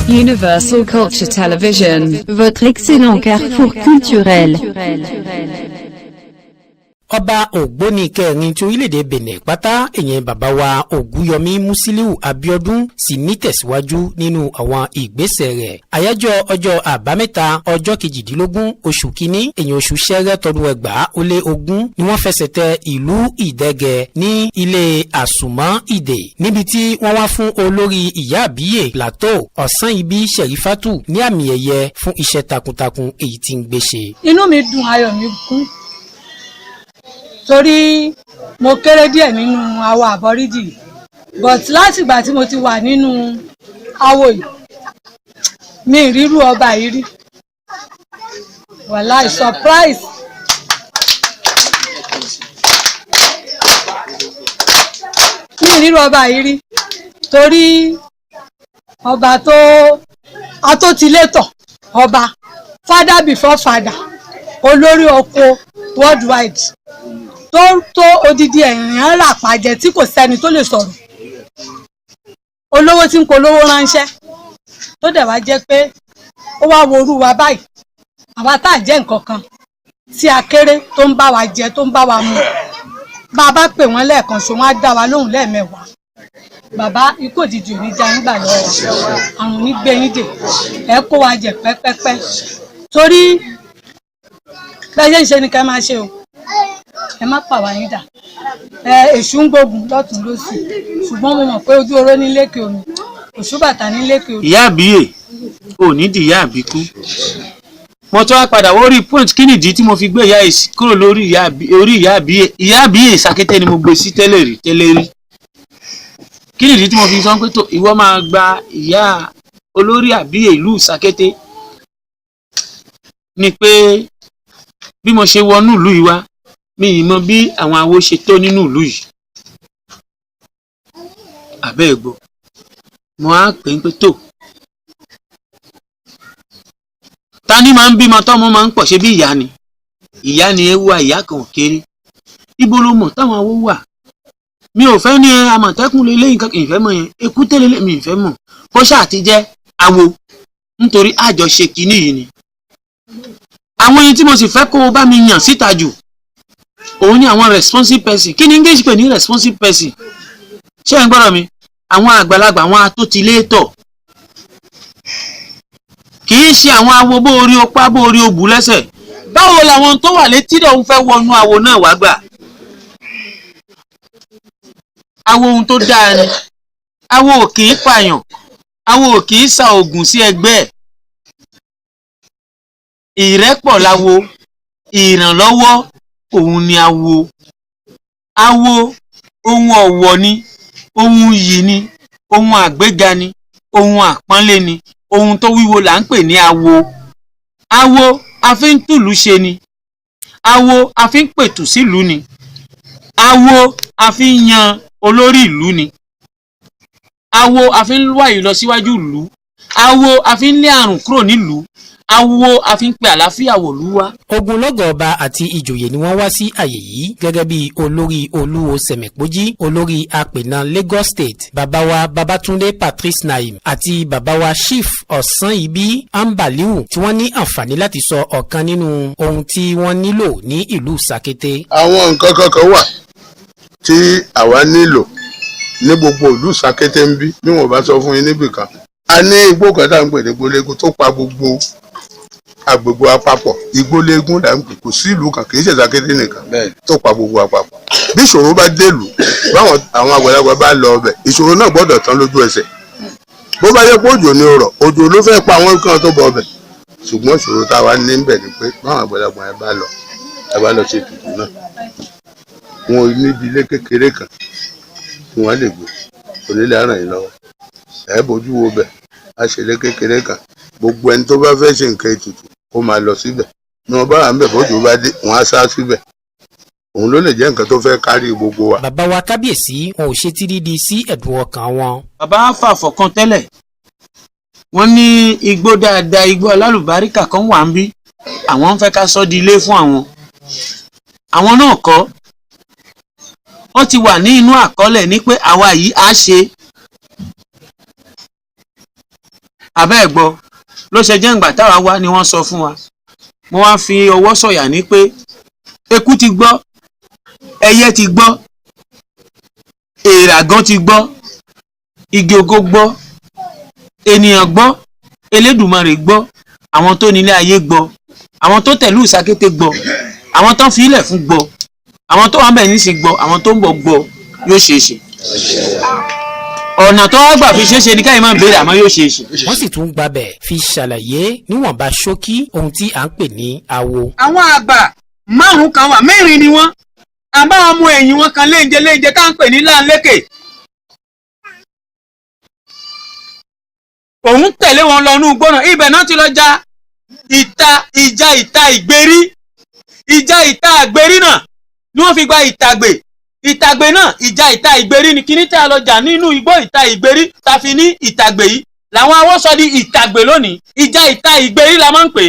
Universal Culture Television, votre excellent carrefour culturel. Ọba Ògbóni kẹrin ti orílẹ̀-èdè Benin pátá ìyẹn bàbá wa Ògúnyọmí Musiliu Abíọ́dún sì ní tẹ̀síwájú nínú àwọn ìgbésẹ̀ rẹ̀. Àyájọ́ ọjọ́ àbámẹ́ta ọjọ́ 18 oṣù kínní ìyẹn oṣù Ṣẹ́rẹ́ tọdún 2020 ni wọ́n fẹsẹ̀ tẹ ìlú Ìdẹ́gẹ̀ ní ilé àsùnmọ́ Ìdè níbi tí wọ́n wá fún olórí ìyá àbíyè Plateau Ọ̀sányìbí Ṣẹ̀rífátù ní àmì ẹ̀yẹ fún iṣẹ́ takuntakun èyí tí ń gbé ṣe. Inú mi dùn, ayọ̀ mi kún. Torí mo kéré díẹ̀ nínú àwọn àbọ̀ríjì, but láti ìgbà tí mo ti wà nínú awo yìí mi ìrírú ọba yìí rí. Wàláì surprise. Mi ìrírú ọba yìí rí torí ọba tó atótilétọ̀ ọba father before father olórí oko worldwide tó odidi ẹ̀rìn rà pàjẹ́ tí kò sẹ́ni tó lè sọ̀rọ̀, olówó tí ń polówó ránṣẹ́ tó dẹ̀ wá jẹ́ pé ó wá worú wa báyìí, àwa tá à jẹ́ nǹkan kan tí a kéré tó ń bá wa jẹ tó ń bá wa mu, bá a bá pè wọ́n lẹ́ẹ̀kan ṣo wọ́n á dá wa lóhùn lẹ́ẹ̀mẹ́wàá. Bàbá ikú òjijì ò ní já nígbà lọ́wọ́, àrùn ní gbé yín dè, ẹ kó wa jẹ pẹ́pẹ́pẹ́ torí bẹ́ẹ̀ ṣe ni ká máa ṣe o, ẹ má pàwá yín dà. Èṣù ń gbógun lọ́tún lósì, ṣùgbọ́n mo mọ̀ pé ojú oró ní lékè omi, òṣùbàtà ní lékè omi. Ìyá àbíyè ò ní di ìyá àbíkú. Mo tún wá padà wọ́n rí point kí nìdí tí mo fi gbé ìyá èsì kúrò lórí ìyá àbíyè. Ìyá àbíyè Sàkété ni mo gbé sí tẹ́lẹ̀ rí. Kí nìdí tí mo fi sọ pé tó ìwọ máa gba ìyá olórí àbíyè ìlú Sàkété ni pé bí mo ṣe wọnú ìlú yìí wá mi ì mọ bí àwọn awo ṣe tó nínú ìlú yìí. Àbẹ́ ẹ̀gbọ́ mo á pè ń pé tó ta ni máa ń bímọ tọ́mọ máa ń pọ̀ ṣe bí ìyá ni ewa ìyá kan kéré. Ibo ló mọ̀ táwọn awo wà? Mi ò fẹ́ ní Àmọ̀tẹ́kùn lélẹ́yìn kankan ìfẹ́ mọ̀ yẹn, Èkúté lélẹ́ mi ìfẹ́ mọ̀ kó ṣáà ti jẹ́ awo nítorí àjọṣe kìíní yìí ni. Àwọn ẹni tí mo sì fẹ́ kó o bá mi yàn síta jù òun ni àwọn responsible person. Kí ni English pè ní responsible person? Ṣé ẹ ń gbọ́dọ̀ mi? Àwọn àgbàlagbà, àwọn atótilétọ̀, kì í ṣe àwọn awo bó orí opá bó orí obù lẹ́sẹ̀. Báwo làwọn tó wà létí rẹ̀ ń fẹ́ wọnú awo náà wá gbà? Awo ohun tó dáa ni. Awo ò kì í pààyàn, awo ò kì í sa oògùn sí ẹgbẹ́ ẹ̀. Ìrẹ́pọ̀ láwo, ìrànlọ́wọ́ òun ni awo. Awo ohun ọ̀wọ̀ ni, ohun iyì ni, ohun àgbéga ni, ohun àpọ́nlé ni, ohun tó wíwo là ń pè ní awo. Awo a fi ń tùlú ṣe ni, awo a fi ń pètù sílùú ni, awo a fi ń yan olórí ìlú ni, awo a fi ń wá ìlọsíwájú ìlú, awo a fi ń lé àrùn kúrò nílùú, awo a fi ń pe àlàáfíà wọ̀lú wá. Ogunlọ́gọ̀ ọba àti ìjòyè ni wọ́n wá sí àyè yìí gẹ́gẹ́ bí olórí olúwo Sẹ̀mẹ̀pójí, olórí apènà Lagos State, bàbá wa Babatunde Patrice Naim àti bàbá wa Chief Ọ̀sányìbí Ambaliu tí wọ́n ní àǹfààní láti sọ ọ̀kan nínú ohun tí wọ́n nílò ní ìlú Sàkété. Àwọn nǹkan kankan wà tí àwa nílò ní gbogbo ìlú Sàkété ń bí wọ́n bá sọ fún yín níbìkan. A ní igbó kan tá à ń pè ní Igbólégun tó pa gbogbo agbègbè àpapọ̀. Igbólégun là ń pè, kò sí ìlú kan kì í ṣe Sàkété nìkan tó pa gbogbo àpapọ̀. Bí ìṣòro bá délùú báwọn àwọn àgbàlagbà bá lọ ọbẹ̀, ìṣòro náà gbọ́dọ̀ tán lójú ẹsẹ̀. Bó bá yẹ pé òjò ni ó rọ̀, òjò ló fẹ́ pa àwọn kan tó bọ ọbẹ̀. Ṣùgbọ́n ìṣòro táwa ní níbẹ̀ ni pé báwọn àgbàlagbà yẹn bá lọ ṣe ètùtù náà, wọn ò níbi ilé kékeré kan tí wọ́n lè gbé, onílé àràn yìí lọ́wọ́. Ẹ bójú wo bẹ̀, a ṣe ilé kékeré kan, gbogbo ẹni tó bá fẹ́ ṣe nǹkan ètùtù kó máa lọ síbẹ̀. Ní wọ́n bá wà ń bẹ̀ bójú bá dé, wọ́n á sá síbẹ̀. Òun ló lè jẹ́ nǹkan tó fẹ́ kárí gbogbo wa. Bàbá wa kábíyèsí wọn ò ṣe tìrídì sí ẹ̀dùn ọkàn wọn. Bàbá fàfọ̀ kan tẹ́lẹ̀ wọ́n ní igbó dáadáa, igbó alálùbáríkà kan wà ń bí, àwọn ń fẹ́ ká sọ di ilé fún àwọn. Àwọn náà kọ́, wọ́n ti wà ní inú àkọọ́lẹ̀ ní pé àwa yìí á ṣe. abẹ́ ẹ̀ gbọ́ ló ṣe jẹ́ ìgbà táwa wá ni wọ́n sọ fún wa mo wá fi ọwọ́ sọ̀yà ní pé eku ti gbọ́ ẹyẹ ti gbọ́ èèrà gan ti gbọ́ igi ògo gbọ́ ènìyàn gbọ́ Elédùmarè gbọ́ àwọn tó nílé ayé gbọ́ àwọn tó tẹ̀lú ìsakété gbọ́ àwọn tó fi ilẹ̀ fún gbọ́ àwọn tó wà bẹ́ẹ̀ ní sí gbọ́ àwọn tó ń bọ̀ gbọ́ yóò ṣe é ṣe ọ̀nà tó wá gbà fi ṣe é ṣe ní káyìí máa béèrè àmọ́ yóò ṣe é ṣe. wọ́n sì tún gbabẹ̀ fi ṣàlàyé níwọ̀nba ṣókí ohun tí à ń pè ní awo. àwọn àgbà márùn kan wà mẹ́rin ni wọ́n àbá ọmọ ẹ̀yìn wọn kan léńjẹ tá à ń pè ní láńlékè òun tẹ̀lé wọn lọ nú gbọ́nà ibẹ̀ náà ti lọ ja ìjà ìgbérí ìjà ìta àgbérí náà ni wọ́n fi gba ìtàgbé náà ìjà ìta ìgbérí ni kíní tí a lọ jà nínú igbó ìta ìgbérí ta fi ní ìtàgbé yìí làwọn awọ́ sọ di ìtàgbé lónìí ìjà ìta ìgbérí la máa ń pè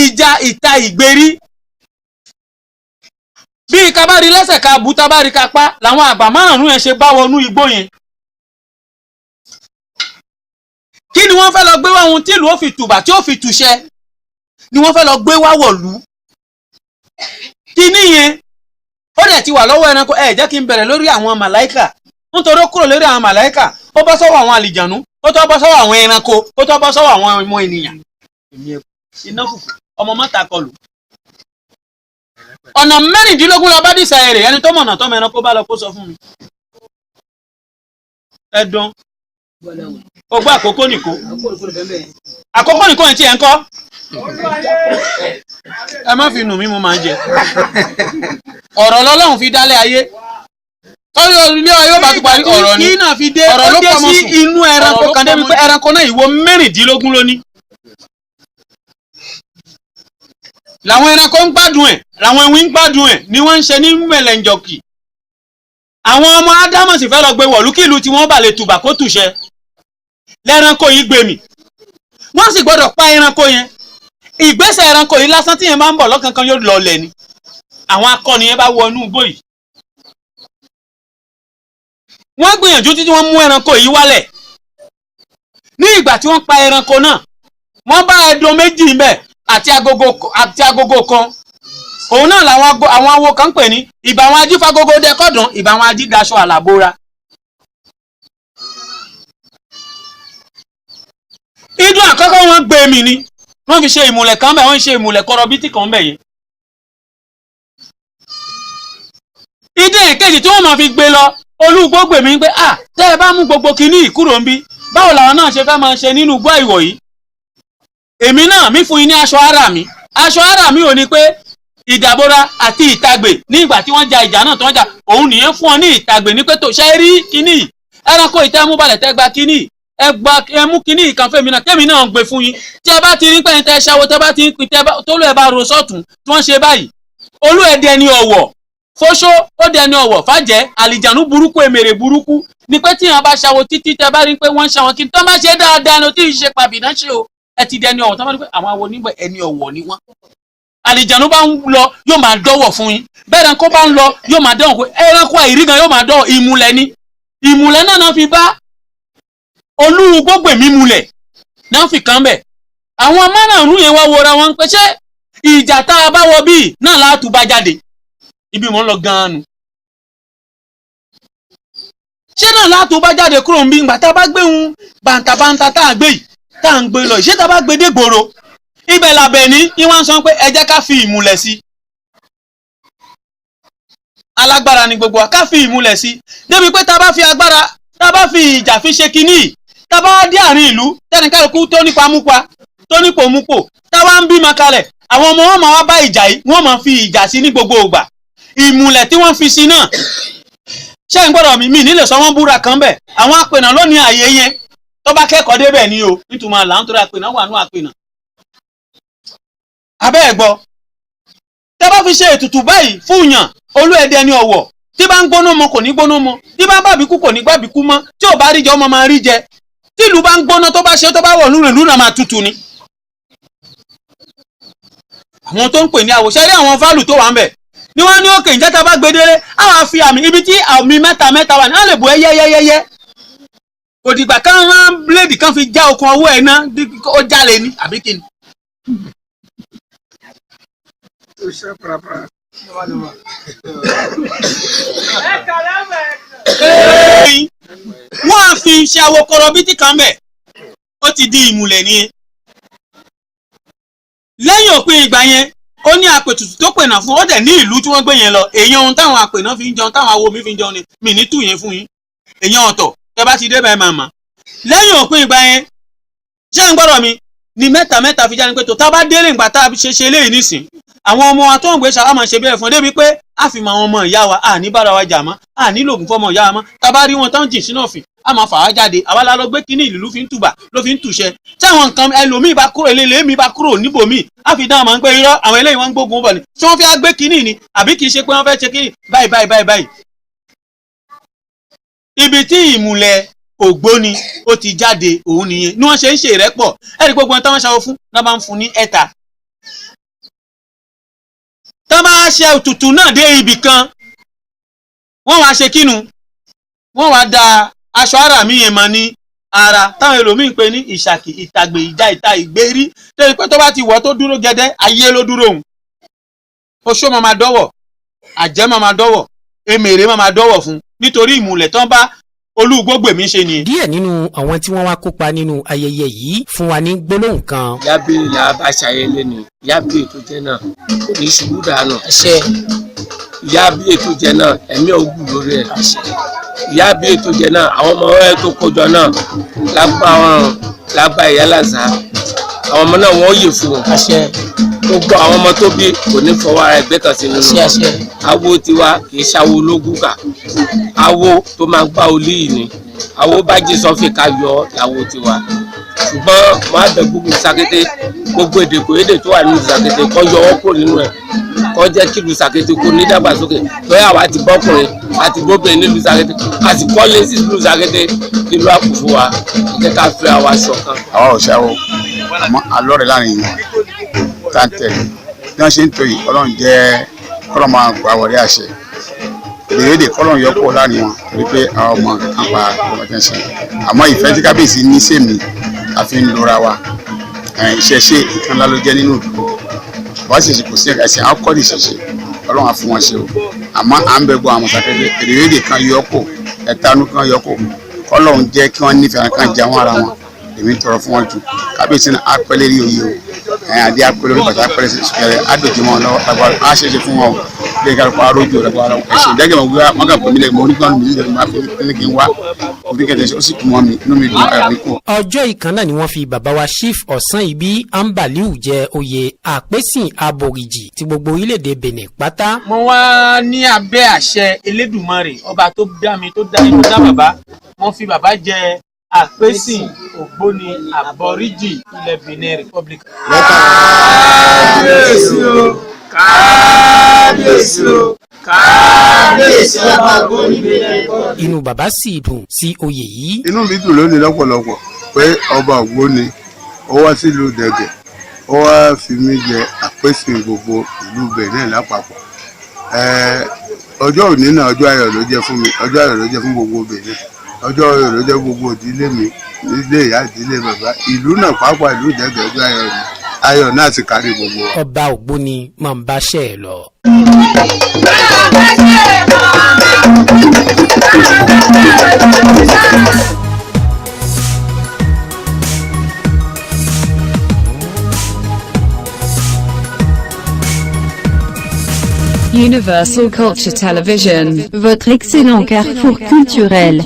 ìjà ìta ìgbérí bí kabari lẹ́sẹ̀ ka bu tabari ka pa làwọn àgbà márùn-ún yẹn ṣe bá wọnú igbó yẹn kí ni wọ́n fẹ́ lọ gbé wá ohun tí ìlú ó fi tùbà tí ó fi tùṣẹ́ ni wọ́n fẹ́ lọ gbé wá wọ̀lú kí níyẹn ó dẹ̀ ti wà lọ́wọ́ ẹranko jẹ́ kí n bẹ̀rẹ̀ lórí àwọn màláíkà nítorí ó kúrò lórí àwọn màláíkà ó bọ́ sọ́wọ́ àwọn àlìjànú ó tó bọ́ sọ́wọ́ àwọn ẹranko ó tó bọ́ sọ́wọ́ àwọn ọmọ ènìyàn iná fùfù ọmọ mọ́ta kọlù ọ̀nà 16 lọ bá dìsà èrè ẹni tó mọ̀nà tọ́mọ ẹranko bá lọ kó sọ fún mi ẹ̀dùn ó gbọ́ àkókò nìkó ẹ̀ tí ẹ̀ ń kọ́ ẹ má fi nù mí mo máa ń jẹ ọ̀rọ̀ lọ́lọ́run fi dálé ayé torí ilé ayé bá tún parí ọ̀rọ̀ ni ọ̀rọ̀ ló pọ̀ mọ́ sí inú ẹranko kan débi pé ẹranko náà ìwo 16 lóní làwọn ẹranko ń gbádùn ẹ̀ làwọn ewì ń gbádùn ẹ̀ ni wọ́n ń ṣe ní mẹ̀lẹ̀njọ̀kì àwọn ọmọ ádámọ̀ sì fẹ́ lọ gbé wọ̀lú kìlú tí wọ́n bà lè tùbà kó tùṣẹ́ lẹ́ranko yìí gbé mi wọ́n sì gbọ́dọ̀ pa ẹranko yẹn ìgbésẹ̀ ẹranko yìí lásán tí yẹn máa ń bọ̀ lọ́kankan yóò lọ lẹ̀ ni àwọn akọni yẹn bá wọ inú igbó yìí wọ́n gbìyànjú títí wọ́n mú ẹranko yìí wálẹ̀ ní ìgbà tí wọ́n pa ẹranko náà wọ́n bá ẹdun méjì ń bẹ̀ àti agogo kan òun náà làwọn awo kan pè ní ìbà àwọn ajífagogo dẹkọ̀dàn ìbà àwọn ajídaṣọ àlàbóra ìdún àkọ́kọ́ wọn gbé mi ni wọ́n fi ṣe ìmùlẹ̀ kan bẹ̀ wọ́n ṣe ìmùlẹ̀ kọrọbítì kan bẹ̀ yẹn ìdí èkejì tí wọ́n máa fi gbé lọ olúgbógbè mi pé tẹ́ ẹ bá mú gbogbo kinní ìkúrò ń bí báwo làwọn náà ṣe fẹ́ máa ṣe nínú igbó ìwọ̀ yìí èmi náà mi fún yín ní aṣọ ara mi ò ní pé ìdàbora àti ìtàgbè ní ìgbà tí wọ́n ja ìjà náà tó ń jà òun nìyẹn fún ọ ní ìtàgbè ní pé tó ṣe rí kinní ẹranko ìtẹ́mú balẹ̀ tẹ́ gba kinní ẹ mú kinní ìkan fẹ́mi náà kémi náà ń gbé fún yín tí ẹ bá ti rí pẹ́yìn tẹ́ ṣáwó tẹ́ bá ti ń pin tó lóò ẹ bá ro sọ́tún tí wọ́n ṣe báyìí olú ẹ̀ dẹni ọ̀wọ̀ fóṣó ó dẹni ọ̀wọ̀ fàjẹ́ àlìjànú burúkú èmèrè burúkú ni pé tí wọ́n bá ṣáwó títí tẹ́ bá rí pé wọ́n ń ṣàwọn kí n tó bá ṣe dáadáa ni ó tí ì ṣe pàbí náà ṣe o ẹ ti dẹni ọ̀wọ̀ tó bá rí pé àwọn awo níbẹ̀ ẹni ọ̀wọ̀ ni wọ́n àlìjànú bá ń lọ yóò máa dọ́wọ̀ fún yín bẹ́ẹ̀ ẹranko bá ń lọ yóò máa dọ́wọ̀ pé ẹranko àìrí gan yóò máa dọ́wọ̀ ìmùlẹ̀ ni ìmùlẹ̀ náà fi bá olú gbogbo èmi mulẹ̀ náà fi kàn bẹ̀ àwọn márùn-ún yẹn wá wọra wọn pé ṣé ìjà tá a bá wọ bíi náà látú bá jáde ibi mò ń lọ gan-an nù ṣé náà látú bá jáde kúrò ń bí ìgbà tá a bá gbé ń bàǹtàbàǹtà tá a gbé yìí tá a ń gbé lọ ṣé tá a bá gbé dé gbòòrò ibẹ̀ làbẹ̀ ní ìwọ̀n sọ pé ẹ jẹ́ ká fi ìmùlẹ̀ sí alágbára ni gbogbo wa ká fi ìmùlẹ̀ sí débi pé tá a bá fi agbára tá a bá fi ìjà fi ṣe kinní tá a bá dé àárín ìlú tẹnikálukú tó nípa múpa tó nípò múpò tá a wá ń bímọ kalẹ̀ àwọn ọmọ wọn máa wá bá ìjà yìí wọ́n máa fi ìjà sí ní gbogbo ìgbà ìmùlẹ̀ tí wọ́n fi sí náà ṣé ń gbọ́dọ̀ mi nílé sọ wọ́n búra kan bẹ̀ àwọn apènà lónìí àyè yẹn tó bá kẹ́kọ̀ọ́ débẹ̀ ni o nítorí àlà ń torí apènà wà nú apènà abẹ́ ẹ̀ gbọ́ tẹ́ bá fi ṣe ètùtù báyìí fún yàn olú ẹ̀dẹ́ ni ọ̀wọ̀ tí bá ń gbóná mọ kò ní gbóná mọ tí bá ń bàbíkú kò ní gbàbíkú mọ́ tí ò bá rí jẹ ọmọ máa rí jẹ tí ìlú bá ń gbóná tó bá ṣe tó bá wọ̀ lúrẹ̀ lúrẹ̀ máa tutù ni. àwọn tó ń pè ní àwòṣẹ́ rí àwọn fálù tó wà ń bẹ̀ ni wọ́n ní òkè ìjẹ́ tá a bá gbedere àwọn àfi àmì ibi tí àmì mẹ́ta wà ní wọ́n lè bu ẹyẹyẹyẹyẹ kò dìgbà kan rán bíléèdì kan fi já okùn ọwọ́ ẹ̀ náà ó jálè ní àbí kí ni. wọ́n á fi ṣe awokọ̀rọ̀ bíi ti kan bẹ̀ ó ti di ìmùlẹ̀ nìyẹn. lẹ́yìn òpin ìgbà yẹn ó ní àpètùtù tó pè náà fún ó dẹ̀ ní ìlú tí wọ́n gbé yẹn lọ èèyàn ohun táwọn àpè náà fi ń jẹun táwọn awo mi fi ń jẹun ni mi ní tù yẹn fún yín èèyàn ọ̀tọ̀ tẹ́ bá ti dé báyìí màmá. lẹ́yìn òpin ìgbà yẹn ṣé ń gbọ́dọ̀ mi ni mẹ́ta fi jáde pé tó tá bá délé ìgbà tá a ṣe léyìí nísìn àwọn ọmọ wa tó ń gbé ṣàwọn máa ṣe bẹ́ẹ̀ fún débi pé a fi mọ àwọn ọmọ ìyá wa a ní bára wa jà mọ́ a ní lògùn fọmọ ìyá wa mọ́ tá a bá rí wọn tán jìn sínú ọ̀fìn a máa fà wá jáde àwa la lọ gbé kínní ìlú ló fi ń tùbà ló fi ń tùṣẹ tí àwọn nǹkan ẹlòmíì bá kúrò eléyìí mi bá kúrò níbòmíì a fi dáhùn máa ń pé irọ́ àwọn eléyìí wọ́n ń gbógun bọ̀ ni tí wọ́n fi gbé kínní ni àbí kì í ṣe pé wọ́n fẹ́ ṣe kínní báyìí. ibi tí ìmùlẹ̀ ògbóni ó ti jáde òun nìyẹn ni wọ́n ṣe ń ṣe ìrẹ́pọ̀ ẹ̀rí gbogbo táwọn ṣàwọ́ fún náà bá ń fún ní ẹ̀ta. tọ́ bá ṣe òtútù náà dé ibì kan wọ́n wá ṣe kínu wọ́n wá da aṣọ ara mi yẹn mọ́ ní ara táwọn ẹlòmíín pè ní ìṣàkì ìtàgbè ìta ìgbérí tẹ́lẹ̀ pé tó bá ti wọ̀ tó dúró gẹ́dẹ́ ayé ló dúró òun oṣó máa dọ́wọ̀ àjẹ́ máa dọ́wọ̀ emèrè máa dọ́wọ̀ fún nítorí ìmùlẹ̀ tán bá olúgbógbèmí ṣe ni. díẹ̀ nínú àwọn tí wọ́n wá kópa nínú ayẹyẹ yìí fún wa ní gbólóhùn kan. Yábí la bá ṣayẹyẹ ni yábí ètò jẹ náà kò ní ṣubú dànù. Yábí ètò jẹ náà ẹ̀mí ògùn lórí ẹ̀. Yábí ètò jẹ náà àwọn ọmọ ẹ tó kójọ náà lágbá ìyá làzà àwọn ọmọ náà wọ́n yè fún wọn. Gbogbo àwọn ọmọ tó bí kò ní fọwọ́ ara ẹgbẹ́ kan sí nínú. Awo tiwa kì í ṣàwo ológun kà awo tó máa gbá olí yìí ni awo bá jí sọfì ká yọ làwo tiwa ṣùgbọ́n wọn á bẹ gbogbo Sàkété gbogbo èdè kò èdè tó wà nínú Sàkété kọ́ yọ wọ́n kúrò nínú ẹ̀ kọ́ jẹ́ kí ìlú Sàkété kó ní dàgbàsókè lọ́yà wa ti bọ́kùnrin àti bóbìnrin nílùú Sàkété àti kọ́lé sí ìlú Sàkété ìlú àkùfù wa jẹ́ ká fẹ́ àwa ṣọ̀kan. àwa ò ṣàwọ àmọ́ alọ́rẹ̀ láàrin yìí táǹtẹ̀ bí wọ́n ṣe ń tó yìí Ọlọ́run jẹ́ kọ́lọ́ máa gbà wọlé àṣẹ èdè kọ́lọ́ yọpọ̀ láàrin wọn torí pé àwọn ọmọ àpá ọmọdé ṣe àmọ́ ìfẹ́ tí kábíyèsí ní sèmi àfi ń lora wa ìṣẹ̀ṣe nǹkan ńlá ló jẹ́ nínú ìlú wọ́n sì kò sí ẹ̀sìn àwọn kọ́ọ̀dì ìṣẹ̀ṣe Ọlọ́run á fún wọn ṣe o àmọ́ à ń bẹ gbọ́ àwọn Sàkété èdè kan yọpọ̀ ẹ̀tanú kan yọpọ̀ kọ́lọ́run jẹ́ kí wọ́n nífẹ̀ẹ́ kan jẹ àwọn ara wọn èmi tọrọ fún wọn jù kábíyèsí náà á pẹ́ lérí oyè o àdé apẹ̀lẹ́ orí bàtà apẹ̀lẹ́ sùkẹ́rẹ́ àdòjì wọn lọ́wọ́ lágbára á ṣẹ̀ṣẹ̀ fún wọn o lẹ́yìn ká ló pa arójú lágbára ẹ̀ṣẹ̀ ìdájọ́ wọn wíwá wọn kà pọ̀ mílẹ̀ mọ́ onígbọ́n mi nílẹ̀ máa fi ní kí n wá òbí kẹ̀tẹ̀ ó sì kún wọn mi inú mi dùn ayọ̀ mi kù. ọjọ́ ìkan náà ni wọ́n fi bàbá wa Chief Ọ̀sányìbí Ambaliu jẹ oyè àpèsìn aborìjì ti gbogbo orílẹ̀-èdè Benin pátá. mo wá ní abẹ́ àṣẹ Elédùmarè ọba tó dá mi tó dá inú dá bàbá wọ́n fi bàbá jẹ àpèsìn ògbóni àbọríjì ilẹ̀ Benin Republic. kábíyèsí o kábíyèsí o kábíyèsí ọba ògbóni Benin Republic. inú bàbá sì dùn sí oyè yìí. inú mi dùn lónìí lọ́pọ̀lọpọ̀ pé ọba ògbóni ó wá sílùú Dẹ̀gẹ̀ ó wá fi mí jẹ àpèsìn gbogbo ìlú Benin lápapọ̀. ọjọ́ òní náà ọjọ́ ayọ̀ ló jẹ́ fún mi ọjọ́ ayọ̀ ló jẹ́ fún gbogbo Benin ọjọ́ ayọ̀ ló jẹ́ gbogbo ìdílé mi ilé ìyá ìdílé bàbá ìlú náà pàápàá ìlú Dẹ̀gẹ̀ ọjọ́ ayọ̀ ni ayọ̀ náà sì kárí gbogbo wa. ọba ògbóni máa ń báṣẹ́ ẹ̀ lọ. Universal Culture Television. Votre excellent carrefour culturel.